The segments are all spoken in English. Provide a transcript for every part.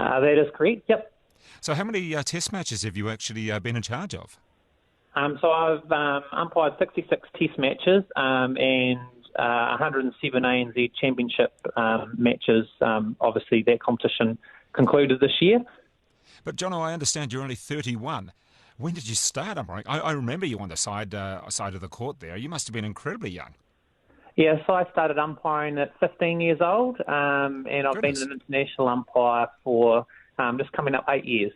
That is correct, yep. So how many test matches have you actually been in charge of? So I've umpired 66 test matches and 107 ANZ Championship matches. Obviously, that competition concluded this year. But, Jono, I understand you're only 31. When did you start umpiring? I remember you on the side of the court there. You must have been incredibly young. Yeah, so I started umpiring at 15 years old, and I've been an international umpire for just coming up 8 years.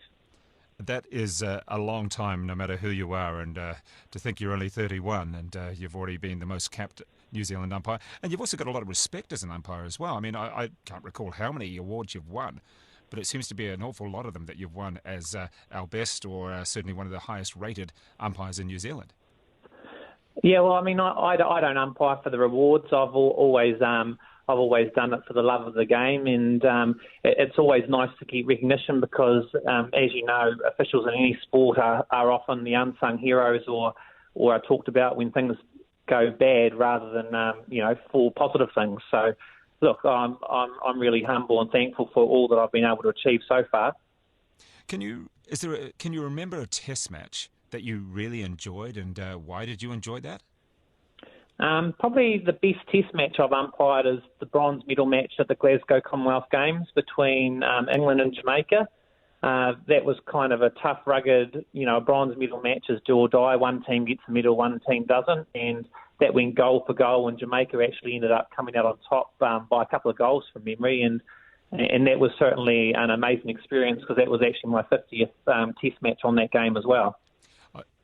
That is a long time, no matter who you are, and to think you're only 31 and you've already been the most capped New Zealand umpire. And you've also got a lot of respect as an umpire as well. I mean, I can't recall how many awards you've won, but it seems to be an awful lot of them that you've won as our best or certainly one of the highest rated umpires in New Zealand. Yeah, well, I mean, I don't umpire for the rewards. I've always done it for the love of the game, and it's always nice to get recognition because, as you know, officials in any sport are often the unsung heroes or are talked about when things go bad rather than for positive things. So, look, I'm really humble and thankful for all that I've been able to achieve so far. Can you remember a test match that you really enjoyed, and why did you enjoy that? Probably the best test match I've umpired is the bronze medal match at the Glasgow Commonwealth Games between England and Jamaica. That was kind of a tough, rugged, a bronze medal match is do or die. One team gets a medal, one team doesn't, and that went goal for goal, and Jamaica actually ended up coming out on top by a couple of goals from memory, and that was certainly an amazing experience because that was actually my 50th test match on that game as well.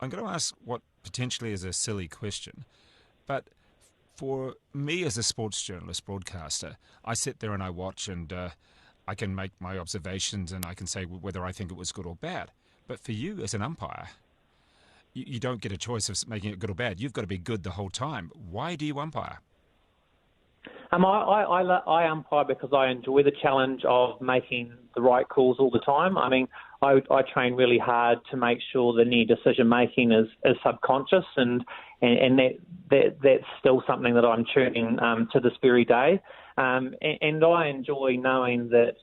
I'm going to ask what potentially is a silly question, but for me as a sports journalist, broadcaster, I sit there and I watch and I can make my observations and I can say whether I think it was good or bad. But for you as an umpire, you don't get a choice of making it good or bad. You've got to be good the whole time. Why do you umpire? I umpire because I enjoy the challenge of making the right calls all the time. I mean, I train really hard to make sure that any decision making is subconscious, and that's still something that I'm tuning to this very day. And I enjoy knowing that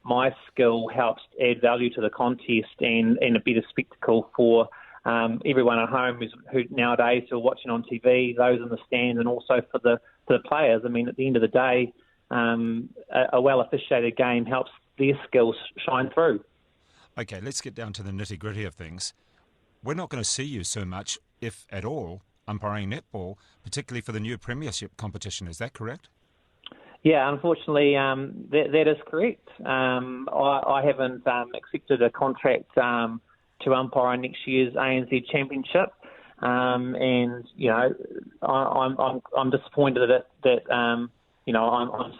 my skill helps add value to the contest and a better spectacle for everyone at home who nowadays who are watching on TV, those in the stand, and also for the players. I mean, at the end of the day, a well-officiated game helps their skills shine through. Okay, let's get down to the nitty-gritty of things. We're not going to see you so much, if at all, umpiring netball, particularly for the new premiership competition. Is that correct? Yeah, unfortunately, that is correct. I haven't accepted a contract to umpire next year's ANZ Championship, and I'm disappointed that I'm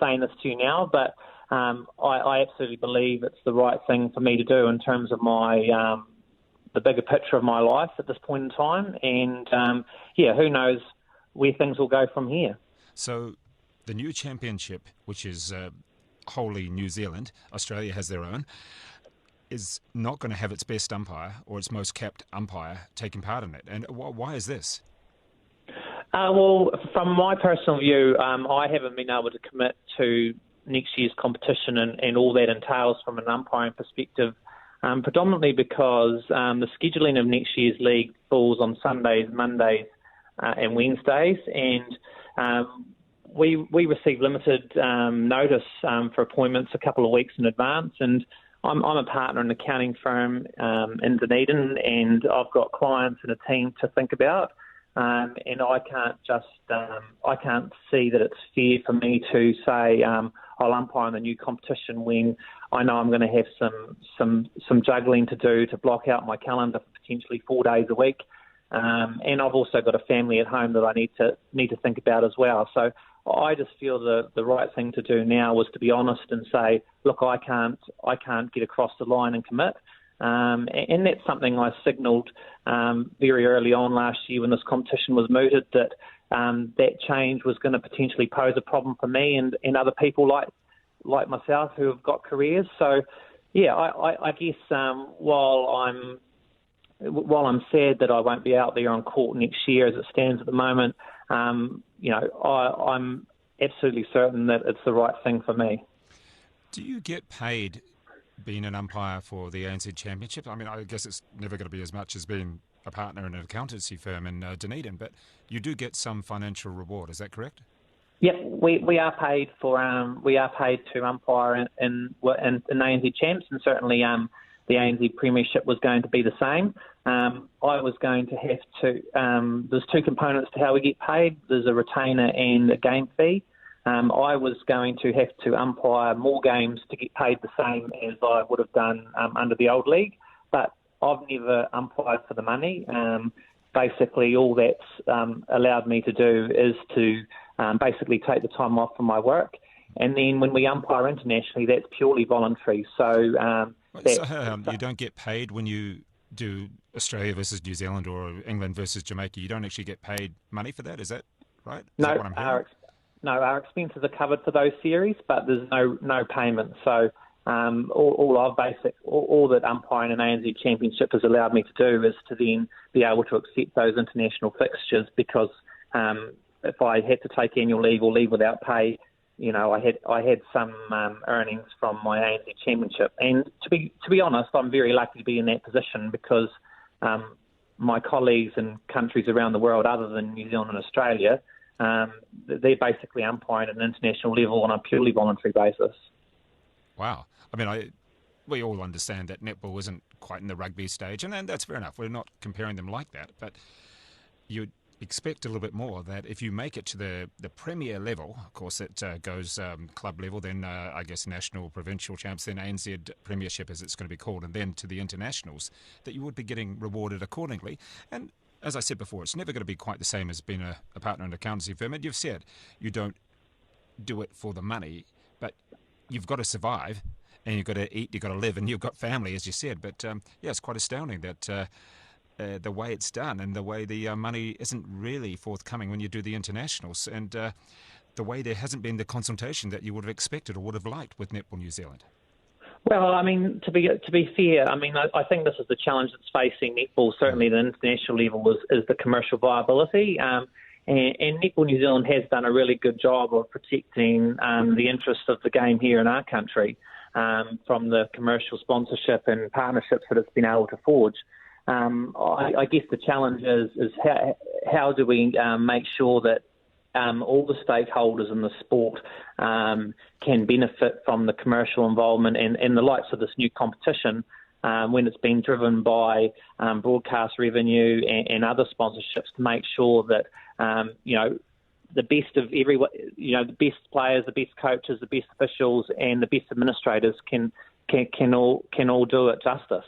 saying this to you now, but I absolutely believe it's the right thing for me to do in terms of my the bigger picture of my life at this point in time, and who knows where things will go from here. So the new championship, which is wholly New Zealand, Australia has their own, is not going to have its best umpire or its most capped umpire taking part in it. And why is this? Well, from my personal view, I haven't been able to commit to next year's competition and all that entails from an umpiring perspective, predominantly because the scheduling of next year's league falls on Sundays, Mondays and Wednesdays, and we receive limited notice for appointments a couple of weeks in advance, and I'm a partner in an accounting firm in Dunedin, and I've got clients and a team to think about, and I can't see that it's fair for me to say I'll umpire in the new competition when I know I'm going to have some juggling to do to block out my calendar for potentially 4 days a week, and I've also got a family at home that I need to think about as well. So I just feel the right thing to do now was to be honest and say, look, I can't get across the line and commit. And that's something I signalled very early on last year when this competition was mooted, that that change was going to potentially pose a problem for me and other people like myself who have got careers. So, yeah, I guess while I'm sad that I won't be out there on court next year as it stands at the moment, I'm absolutely certain that it's the right thing for me. Do you get paid being an umpire for the ANZ Championship? I mean, I guess it's never going to be as much as being a partner in an accountancy firm in Dunedin, but you do get some financial reward. Is that correct? Yeah, we are paid to umpire in ANZ Champs, and certainly the ANZ Premiership was going to be the same. I was going to have to. There's two components to how we get paid. There's a retainer and a game fee. I was going to have to umpire more games to get paid the same as I would have done under the old league, but I've never umpired for the money. Basically, all that's allowed me to do is to basically take the time off from my work. And then when we umpire internationally, that's purely voluntary. So you don't get paid when you do Australia versus New Zealand or England versus Jamaica. You don't actually get paid money for that. Is that right? Is that what I'm hearing? Our expenses are covered for those series, but there's no payment. So all that umpiring an ANZ Championship has allowed me to do is to then be able to accept those international fixtures, because if I had to take annual leave or leave without pay, I had some earnings from my ANZ Championship. And to be honest, I'm very lucky to be in that position, because my colleagues in countries around the world other than New Zealand and Australia, they're basically umpiring at an international level on a purely voluntary basis. Wow. I mean, we all understand that netball isn't quite in the rugby stage, and that's fair enough. We're not comparing them like that. But you'd expect a little bit more, that if you make it to the premier level, of course it goes club level, then I guess national, provincial champs, then ANZ Premiership as it's going to be called, and then to the internationals, that you would be getting rewarded accordingly. And as I said before, it's never going to be quite the same as being a partner in an accountancy firm. And you've said you don't do it for the money, but you've got to survive, and you've got to eat, you've got to live, and you've got family, as you said. But it's quite astounding that the way it's done and the way the money isn't really forthcoming when you do the internationals, and the way there hasn't been the consultation that you would have expected or would have liked with Netball New Zealand. Well, I mean, to be fair, I mean, I think this is the challenge that's facing netball, certainly at the international level, is the commercial viability. And Netball New Zealand has done a really good job of protecting the interests of the game here in our country from the commercial sponsorship and partnerships that it's been able to forge. I guess the challenge is how do we make sure that all the stakeholders in the sport can benefit from the commercial involvement and the likes of this new competition when it's been driven by broadcast revenue and other sponsorships, to make sure that the best of everyone, the best players, the best coaches, the best officials, and the best administrators can all do it justice.